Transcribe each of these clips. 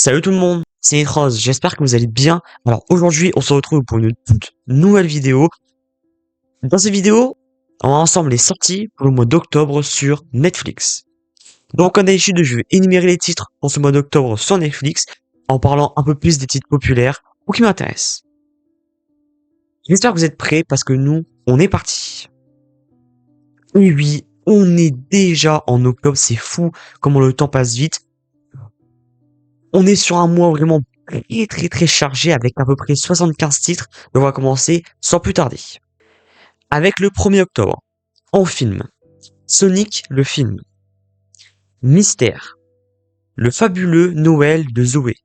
Salut tout le monde, c'est Nitros, j'espère que vous allez bien. Alors aujourd'hui, on se retrouve pour une toute nouvelle vidéo. Dans cette vidéo, on va ensemble les sorties pour le mois d'octobre sur Netflix. Donc comme d'habitude, je vais énumérer les titres pour ce mois d'octobre sur Netflix en parlant un peu plus des titres populaires ou qui m'intéressent. J'espère que vous êtes prêts parce que nous, on est parti. Et oui, on est déjà en octobre, c'est fou comment le temps passe vite. On est sur un mois vraiment très chargé avec à peu près 75 titres. Donc on va commencer sans plus tarder. Avec le 1er octobre, en film, Sonic le film, Mystère, Le fabuleux Noël de Zoé,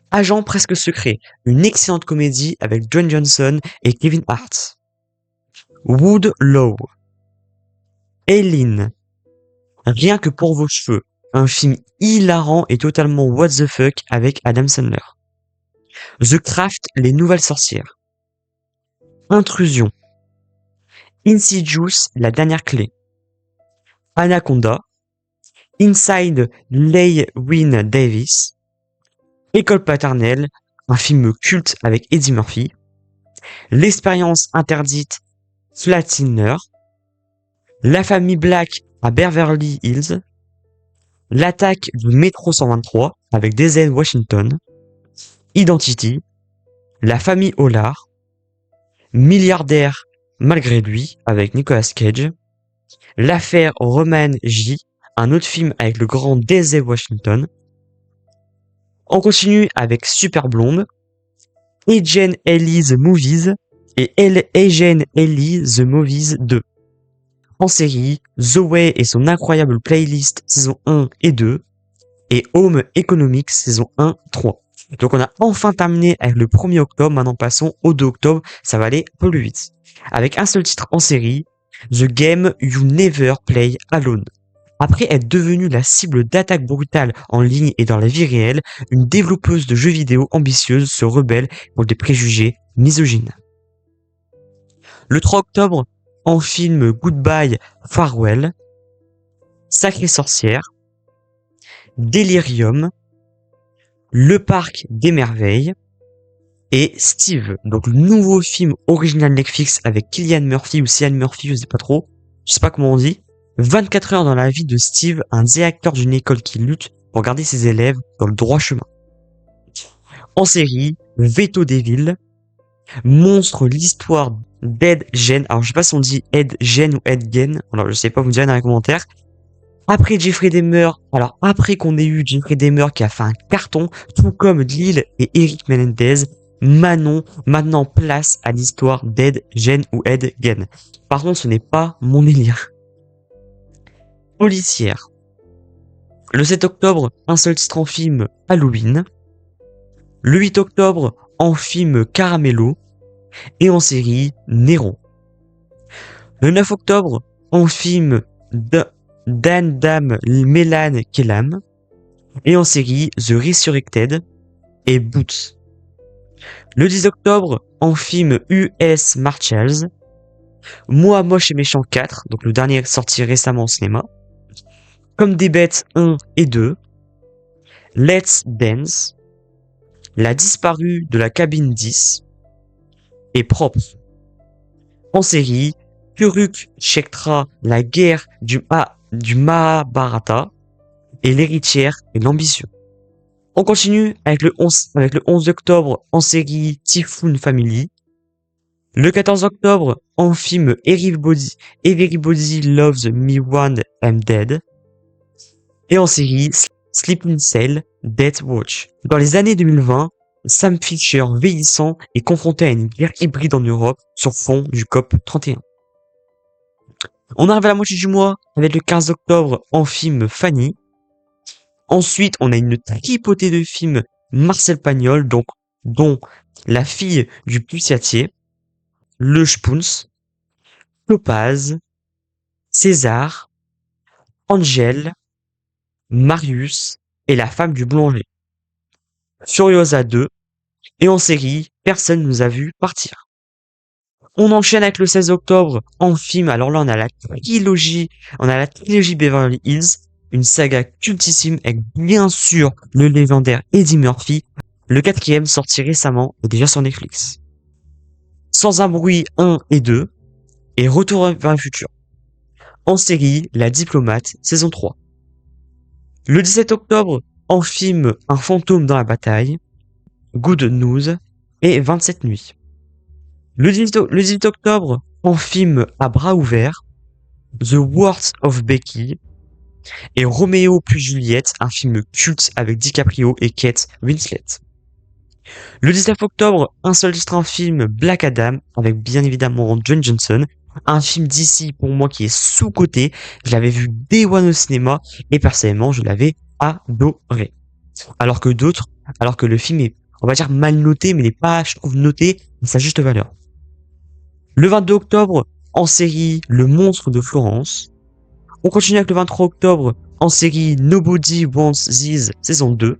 Agent presque secret, une excellente comédie avec Dwayne Johnson et Kevin Hart, Wood Law, Eileen, Rien que pour vos cheveux, un film hilarant et totalement what the fuck avec Adam Sandler, The Craft, les nouvelles sorcières, Intrusion, Insidious, la dernière clé, Anaconda, Inside Llewyn Davis, École paternelle, un film culte avec Eddie Murphy, L'expérience interdite, Flatiner, La famille Black à Beverly Hills, L'attaque du métro 123 avec Denzel Washington, Identity, La famille Hollard, Milliardaire malgré lui avec Nicolas Cage, L'affaire Roman J, un autre film avec le grand Denzel Washington. On continue avec Super Blonde, Agent Ellie The Movies et Agent Ellie The Movies 2. En série, Zoé et son incroyable playlist saison 1 et 2 et Home Economics saison 1, 3. Donc on a enfin terminé avec le 1er octobre, maintenant passons au 2 octobre, ça va aller un peu plus vite. Avec un seul titre en série, The Game You Never Play Alone. Après être devenue la cible d'attaques brutales en ligne et dans la vie réelle, une développeuse de jeux vidéo ambitieuse se rebelle contre des préjugés misogynes. Le 3 octobre, en film Goodbye Farewell, Sacrée sorcière, Delirium, Le parc des merveilles et Steve, donc le nouveau film original Netflix avec Cillian Murphy ou Cillian Murphy, je sais pas trop, je sais pas comment on dit. 24 heures dans la vie de Steve, un directeur d'une école qui lutte pour garder ses élèves dans le droit chemin. En série, Veto Devil, Monstre l'histoire d'Ed Gein. Alors je sais pas si on dit Ed Gein ou Ed Gein, alors je sais pas, vous me direz dans les commentaires. Après Jeffrey Dahmer, alors après qu'on ait eu Jeffrey Dahmer qui a fait un carton, tout comme Lil et Eric Menendez, Manon maintenant place à l'histoire d'Ed Gein ou Ed Gein. Par contre, ce n'est pas mon délire. Policière. Le 7 octobre, un seul titre en film, Halloween. Le 8 octobre, en film Caramello. Et en série, Néron. Le 9 octobre, en film Dan Dam Melan Kellam. Et en série, The Resurrected et Boots. Le 10 octobre, en film US Marshals. Moi, moche et méchant 4, donc le dernier sorti récemment au cinéma. Comme des bêtes 1 et 2, Let's Dance, La disparue de la cabine 10 et Propre. En série, Kuruk Kshetra, la guerre du Mahabharata et l'héritière et l'ambition. On continue avec le 11 octobre en série Typhoon Family. Le 14 octobre en film Everybody Loves Me When I'm Dead. Et en série, Sleeping Cell, Death Watch. Dans les années 2020, Sam Fisher, vieillissant, est confronté à une guerre hybride en Europe sur fond du COP 31. On arrive à la moitié du mois avec le 15 octobre en film Fanny. Ensuite, on a une tripotée de films Marcel Pagnol, dont La fille du Pussatier, Le Spoons, Topaz, César, Angel, Marius et La femme du boulanger. Furiosa 2, et en série, personne nous a vu partir. On enchaîne avec le 16 octobre en film, alors là on a la trilogie Beverly Hills, une saga cultissime avec bien sûr le légendaire Eddie Murphy. Le 4e sorti récemment et déjà sur Netflix. Sans un bruit 1 et 2 et Retour vers le futur. En série, La Diplomate, saison 3. Le 17 octobre, en film Un fantôme dans la bataille, Good News et 27 nuits. Le 18 octobre, en film À bras ouverts, The Worst of Becky et Roméo puis Juliette, un film culte avec DiCaprio et Kate Winslet. Le 19 octobre, un seul titre en film, Black Adam, avec bien évidemment Dwayne Johnson, un film d'ici pour moi qui est sous-coté. Je l'avais vu Day One au cinéma et personnellement je l'avais adoré. Alors que le film est, on va dire, mal noté, mais il n'est pas, je trouve, noté à sa juste valeur. Le 22 octobre, en série, Le Monstre de Florence. On continue avec le 23 octobre, en série Nobody Wants This, saison 2.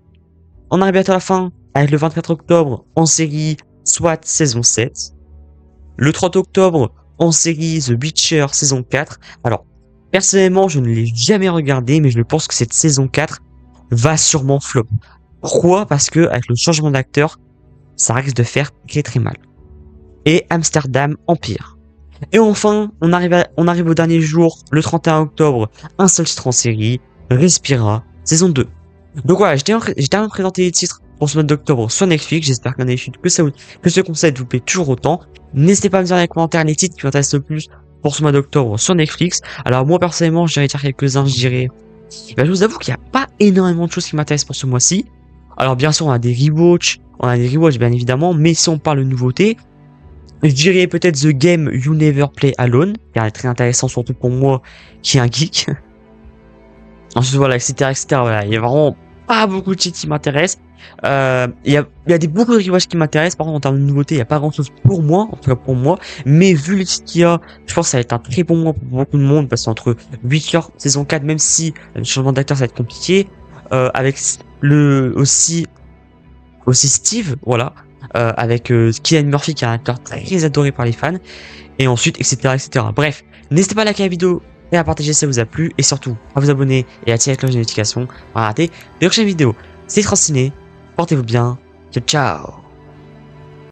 On arrive bientôt à la fin, avec le 24 octobre, en série SWAT, saison 7. Le 30 octobre, en série The Witcher, saison 4. Alors, personnellement, je ne l'ai jamais regardé, mais je pense que cette saison 4 va sûrement flop. Pourquoi? Parce que, avec le changement d'acteur, ça risque de faire très très mal. Et Amsterdam Empire. Et enfin, on arrive au dernier jour, le 31 octobre, un seul titre en série, Respira, saison 2. Donc voilà, j'ai déjà présenté les titres pour ce mois d'octobre sur Netflix. J'espère que ce concept vous plaît toujours autant. N'hésitez pas à me dire dans les commentaires les titres qui vous intéressent le plus pour ce mois d'octobre sur Netflix. Alors moi personnellement, j'irai dire quelques-uns, je vous avoue qu'il n'y a pas énormément de choses qui m'intéressent pour ce mois-ci. Alors bien sûr, on a des rewatch bien évidemment, mais si on parle de nouveautés, je dirais peut-être The Game You Never Play Alone, qui est très intéressant surtout pour moi qui est un geek. Ensuite voilà, etc. Voilà, il y a vraiment pas beaucoup de titres qui m'intéressent. Il y a beaucoup de rewatch qui m'intéressent. Par contre, en termes de nouveautés, il n'y a pas grand chose pour moi, en tout cas pour moi. Mais vu les titres qu'il y a, je pense que ça va être un très bon mois pour beaucoup de monde, parce qu'entre Witcher saison 4, même si le changement d'acteur ça va être compliqué, avec aussi Steve, voilà, avec Cillian Murphy qui est un acteur très adoré par les fans, et ensuite, etc. Bref, n'hésitez pas à liker la vidéo et à partager si ça vous a plu, et surtout à vous abonner et à tirer la cloche de notification pour rater les prochaines vidéos. C'était Transciné, portez-vous bien, ciao ciao.